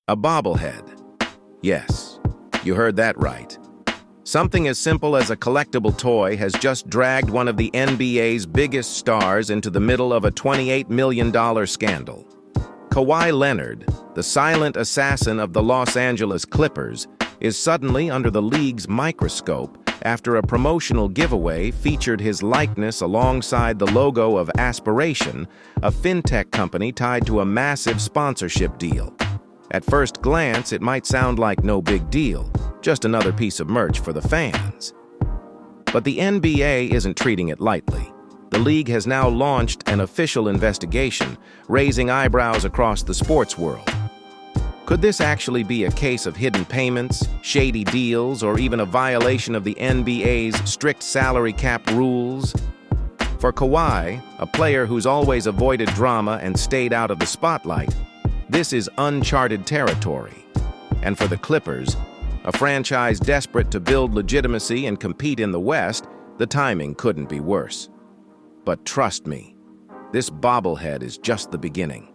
A bobblehead. Yes, you heard that right. Something as simple as a collectible toy has just dragged one of the NBA's biggest stars into the middle of a $28 million scandal. Kawhi Leonard, the silent assassin of the Los Angeles Clippers, is suddenly under the league's microscope after a promotional giveaway featured his likeness alongside the logo of Aspiration, a fintech company tied to a massive sponsorship deal. At first glance, it might sound like no big deal, just another piece of merch for the fans. But the NBA isn't treating it lightly. The league has now launched an official investigation, raising eyebrows across the sports world. Could this actually be a case of hidden payments, shady deals, or even a violation of the NBA's strict salary cap rules? For Kawhi, a player who's always avoided drama and stayed out of the spotlight, this is uncharted territory. And for the Clippers, a franchise desperate to build legitimacy and compete in the West, the timing couldn't be worse. But trust me, this bobblehead is just the beginning.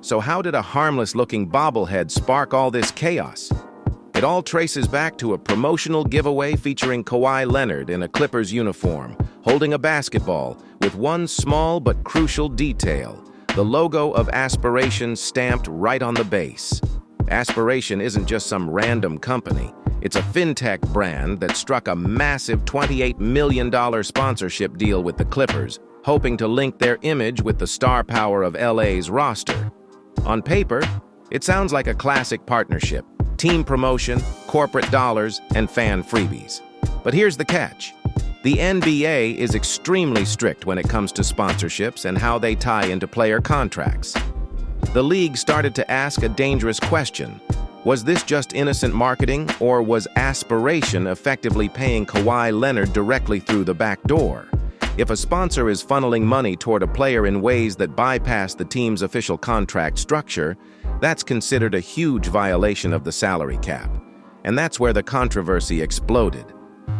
So how did a harmless-looking bobblehead spark all this chaos? It all traces back to a promotional giveaway featuring Kawhi Leonard in a Clippers uniform, holding a basketball, with one small but crucial detail: the logo of Aspiration stamped right on the base. Aspiration isn't just some random company. It's a fintech brand that struck a massive $28 million sponsorship deal with the Clippers, hoping to link their image with the star power of LA's roster. On paper, it sounds like a classic partnership: team promotion, corporate dollars, and fan freebies. But here's the catch. The NBA is extremely strict when it comes to sponsorships and how they tie into player contracts. The league started to ask a dangerous question. Was this just innocent marketing, or was Aspiration effectively paying Kawhi Leonard directly through the back door? If a sponsor is funneling money toward a player in ways that bypass the team's official contract structure, that's considered a huge violation of the salary cap. And that's where the controversy exploded.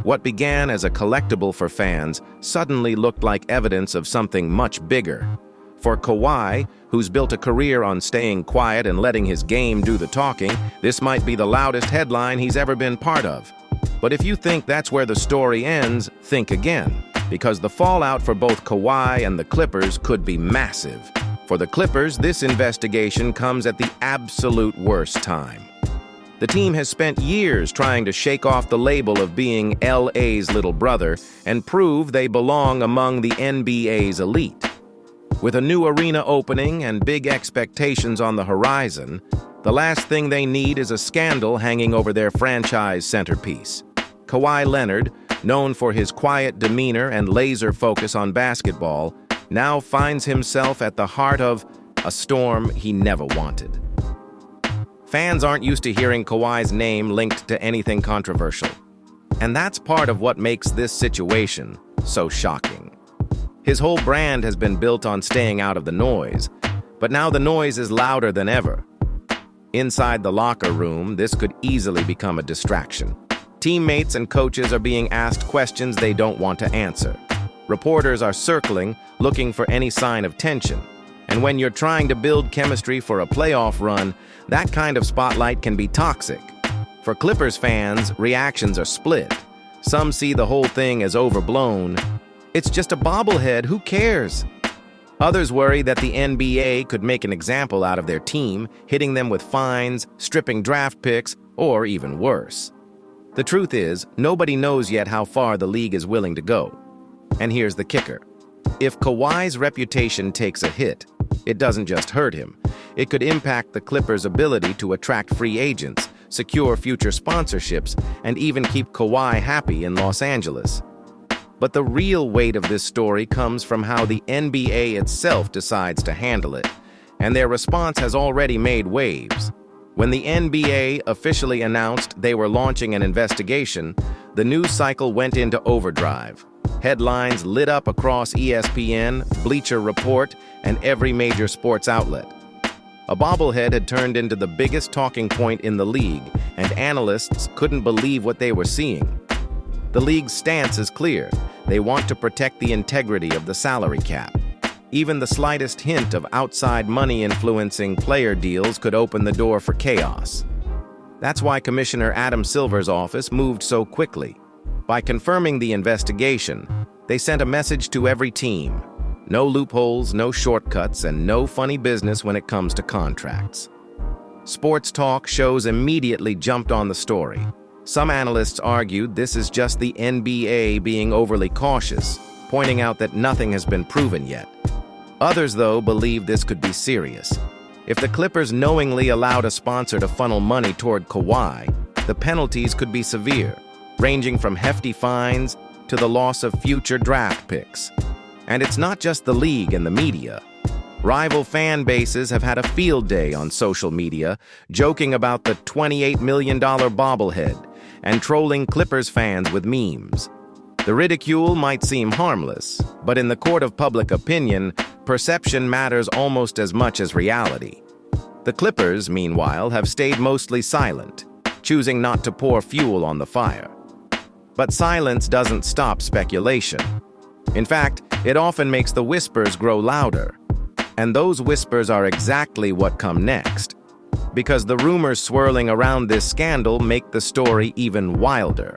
What began as a collectible for fans suddenly looked like evidence of something much bigger. For Kawhi, who's built a career on staying quiet and letting his game do the talking, this might be the loudest headline he's ever been part of. But if you think that's where the story ends, think again, because the fallout for both Kawhi and the Clippers could be massive. For the Clippers, this investigation comes at the absolute worst time. The team has spent years trying to shake off the label of being LA's little brother and prove they belong among the NBA's elite. With a new arena opening and big expectations on the horizon, the last thing they need is a scandal hanging over their franchise centerpiece. Kawhi Leonard, known for his quiet demeanor and laser focus on basketball, now finds himself at the heart of a storm he never wanted. Fans aren't used to hearing Kawhi's name linked to anything controversial. And that's part of what makes this situation so shocking. His whole brand has been built on staying out of the noise, but now the noise is louder than ever. Inside the locker room, this could easily become a distraction. Teammates and coaches are being asked questions they don't want to answer. Reporters are circling, looking for any sign of tension. And when you're trying to build chemistry for a playoff run, that kind of spotlight can be toxic. For Clippers fans, reactions are split. Some see the whole thing as overblown. It's just a bobblehead, who cares? Others worry that the NBA could make an example out of their team, hitting them with fines, stripping draft picks, or even worse. The truth is, nobody knows yet how far the league is willing to go. And here's the kicker. If Kawhi's reputation takes a hit, it doesn't just hurt him. It could impact the Clippers' ability to attract free agents, secure future sponsorships, and even keep Kawhi happy in Los Angeles. But the real weight of this story comes from how the NBA itself decides to handle it, and their response has already made waves. When the NBA officially announced they were launching an investigation, the news cycle went into overdrive. Headlines lit up across ESPN, Bleacher Report, and every major sports outlet. A bobblehead had turned into the biggest talking point in the league, and analysts couldn't believe what they were seeing. The league's stance is clear. They want to protect the integrity of the salary cap. Even the slightest hint of outside money influencing player deals could open the door for chaos. That's why Commissioner Adam Silver's office moved so quickly. By confirming the investigation, they sent a message to every team. No loopholes, no shortcuts, and no funny business when it comes to contracts. Sports talk shows immediately jumped on the story. Some analysts argued this is just the NBA being overly cautious, pointing out that nothing has been proven yet. Others, though, believe this could be serious. If the Clippers knowingly allowed a sponsor to funnel money toward Kawhi, the penalties could be severe, ranging from hefty fines to the loss of future draft picks. And it's not just the league and the media. Rival fan bases have had a field day on social media, joking about the $28 million bobblehead and trolling Clippers fans with memes. The ridicule might seem harmless, but in the court of public opinion, perception matters almost as much as reality. The Clippers, meanwhile, have stayed mostly silent, choosing not to pour fuel on the fire. But silence doesn't stop speculation. In fact, it often makes the whispers grow louder. And those whispers are exactly what come next, because the rumors swirling around this scandal make the story even wilder.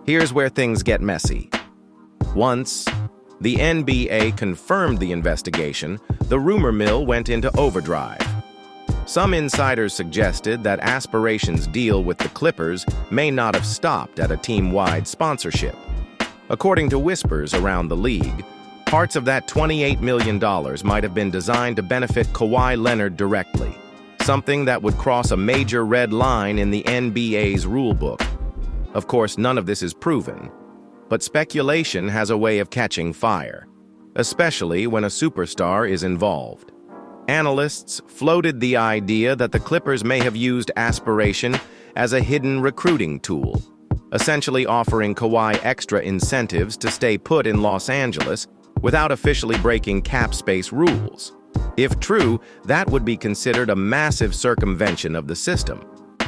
Here's where things get messy. Once the NBA confirmed the investigation, the rumor mill went into overdrive. Some insiders suggested that Aspiration's deal with the Clippers may not have stopped at a team-wide sponsorship. According to whispers around the league, parts of that $28 million might have been designed to benefit Kawhi Leonard directly, something that would cross a major red line in the NBA's rulebook. Of course, none of this is proven, but speculation has a way of catching fire, especially when a superstar is involved. Analysts floated the idea that the Clippers may have used Aspiration as a hidden recruiting tool, essentially offering Kawhi extra incentives to stay put in Los Angeles without officially breaking cap space rules. If true, that would be considered a massive circumvention of the system.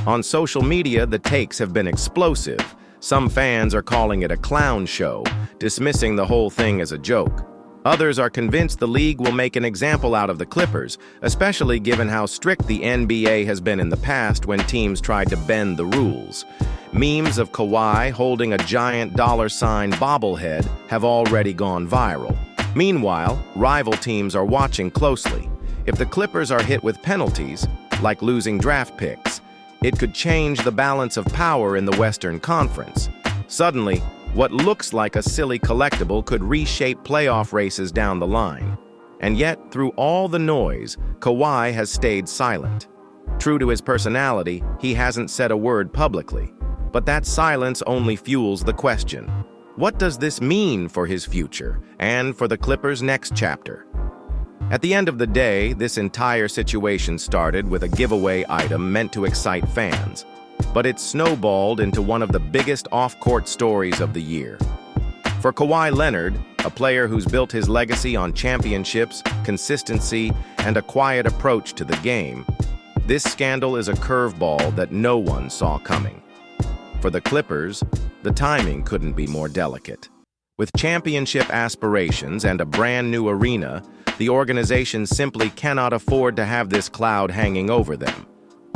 On social media, the takes have been explosive. Some fans are calling it a clown show, dismissing the whole thing as a joke. Others are convinced the league will make an example out of the Clippers, especially given how strict the NBA has been in the past when teams tried to bend the rules. Memes of Kawhi holding a giant $sign bobblehead have already gone viral. Meanwhile, rival teams are watching closely. If the Clippers are hit with penalties, like losing draft picks, it could change the balance of power in the Western Conference. Suddenly, what looks like a silly collectible could reshape playoff races down the line. And yet, through all the noise, Kawhi has stayed silent. True to his personality, he hasn't said a word publicly. But that silence only fuels the question. What does this mean for his future and for the Clippers' next chapter? At the end of the day, this entire situation started with a giveaway item meant to excite fans, but it snowballed into one of the biggest off-court stories of the year. For Kawhi Leonard, a player who's built his legacy on championships, consistency, and a quiet approach to the game, this scandal is a curveball that no one saw coming. For the Clippers, the timing couldn't be more delicate. With championship aspirations and a brand new arena, the organization simply cannot afford to have this cloud hanging over them.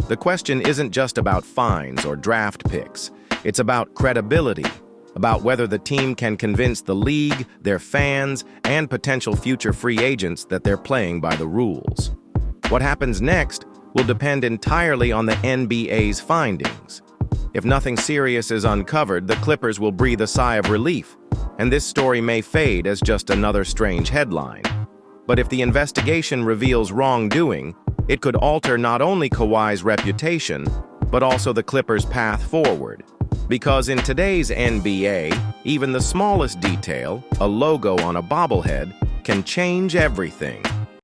The question isn't just about fines or draft picks. It's about credibility, about whether the team can convince the league, their fans, and potential future free agents that they're playing by the rules. What happens next will depend entirely on the NBA's findings. If nothing serious is uncovered, the Clippers will breathe a sigh of relief, and this story may fade as just another strange headline. But if the investigation reveals wrongdoing, it could alter not only Kawhi's reputation, but also the Clippers' path forward. Because in today's NBA, even the smallest detail, a logo on a bobblehead, can change everything.